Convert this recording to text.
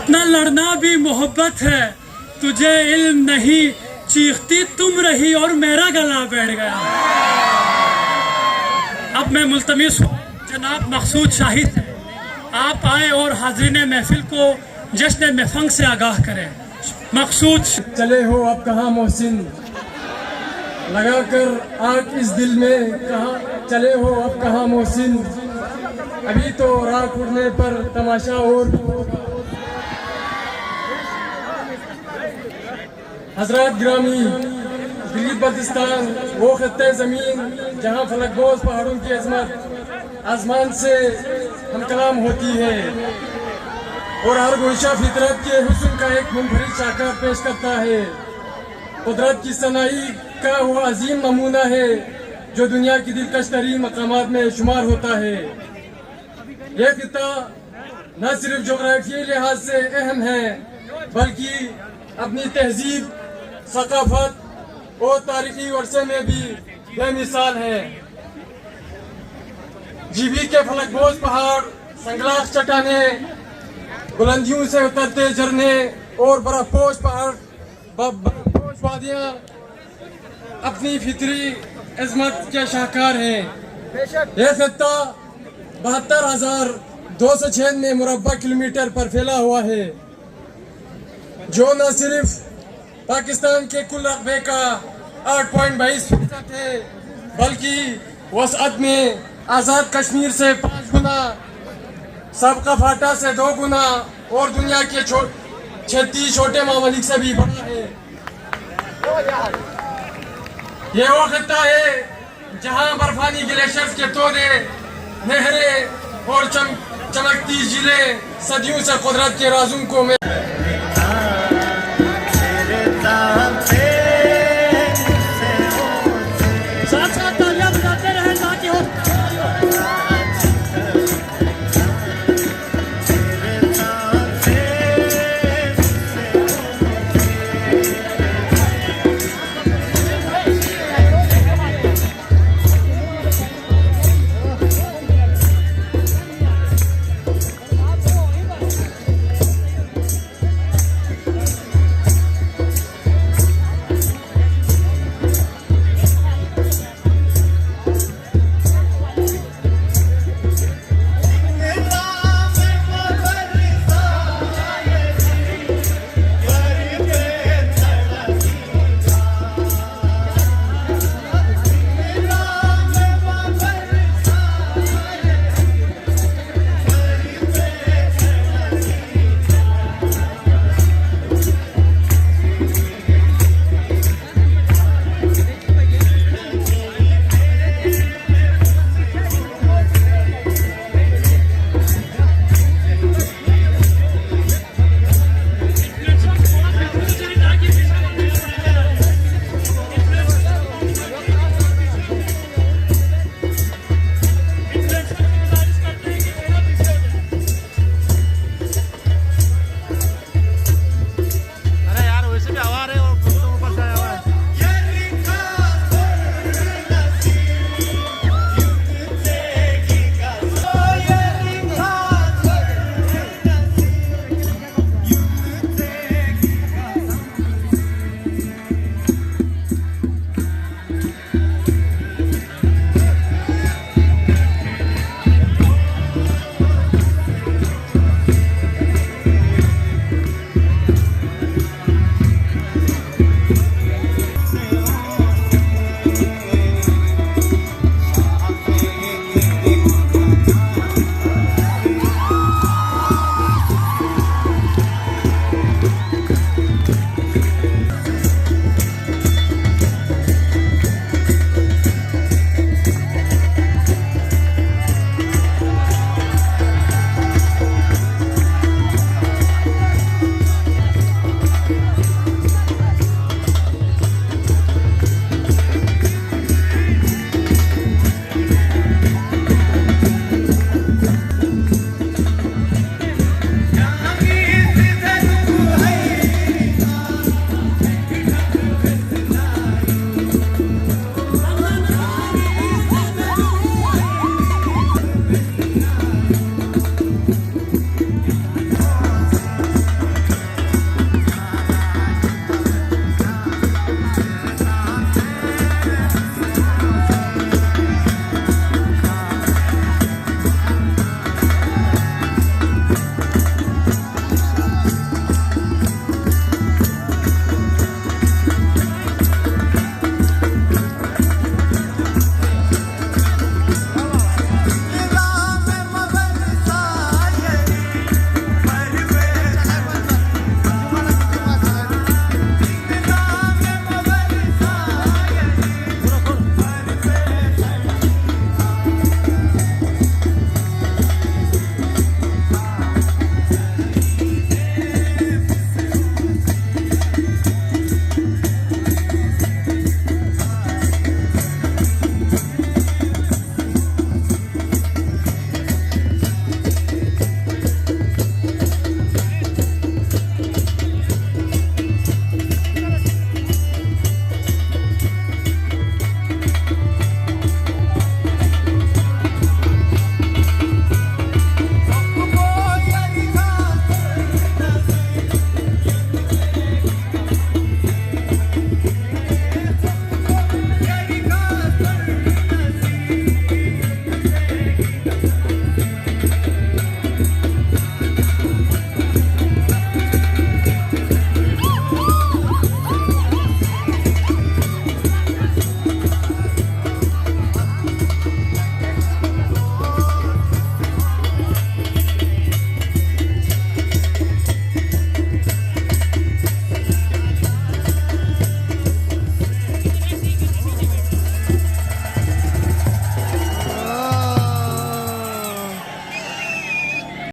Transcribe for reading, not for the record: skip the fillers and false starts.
अपना लड़ना भी मोहब्बत है, तुझे इल्म नहीं, चीखती तुम रही और मेरा गला बैठ गया। अब मैं मुल्तमिस हूँ जनाब मकसूद शाहिद है, आप आए और हाज़रीन महफिल को जश्न महफंग से आगाह करें। मकसूद। चले हो अब कहाँ मोहसिन, लगा कर आग इस दिल में, कहाँ चले हो अब कहाँ मोहसिन, अभी तो राख उड़ने पर तमाशा और हजरत ग्रामी गिलगित बल्तिस्तान वो खत्ते ज़मीन जहाँ फलकबोज पहाड़ों की अजमत आसमान से हम कलाम होती है और हर गोशा फितरत के हुस्न का एक मुनफरिद शाखा पेश करता है। कुदरत की सनाई का वो अजीम नमूना है जो दुनिया की दिलकश तरीन मकामात में शुमार होता है। यह खिता न सिर्फ जोग्राफियाई लिहाज से अहम है बल्कि अपनी तहजीब, सकाफत और तारीखी वर्षे में भी बेमिसाल है। जीबी के फलकबोज पहाड़, संगलाख चट्टाने, बुलंदियों से उतरते झरने और बर्फपोश पहाड़, बर्फपोश वादियां अपनी फितरी अजमत के शाहकार हैं। यह खत्ता 72,296 मुरब्बा किलोमीटर पर फैला हुआ है जो न सिर्फ पाकिस्तान के कुल रकबे का 8.22% है बल्कि वसअत में आज़ाद कश्मीर से 5 गुना, सबका फाटा से 2 गुना और दुनिया के 36 छोटे मामलिक से भी बड़ा है। ये वो खिता है जहां बर्फानी ग्लेशियर्स के तोड़े, नहरें और चमकती झीलें सदियों से कुदरत के राजों को में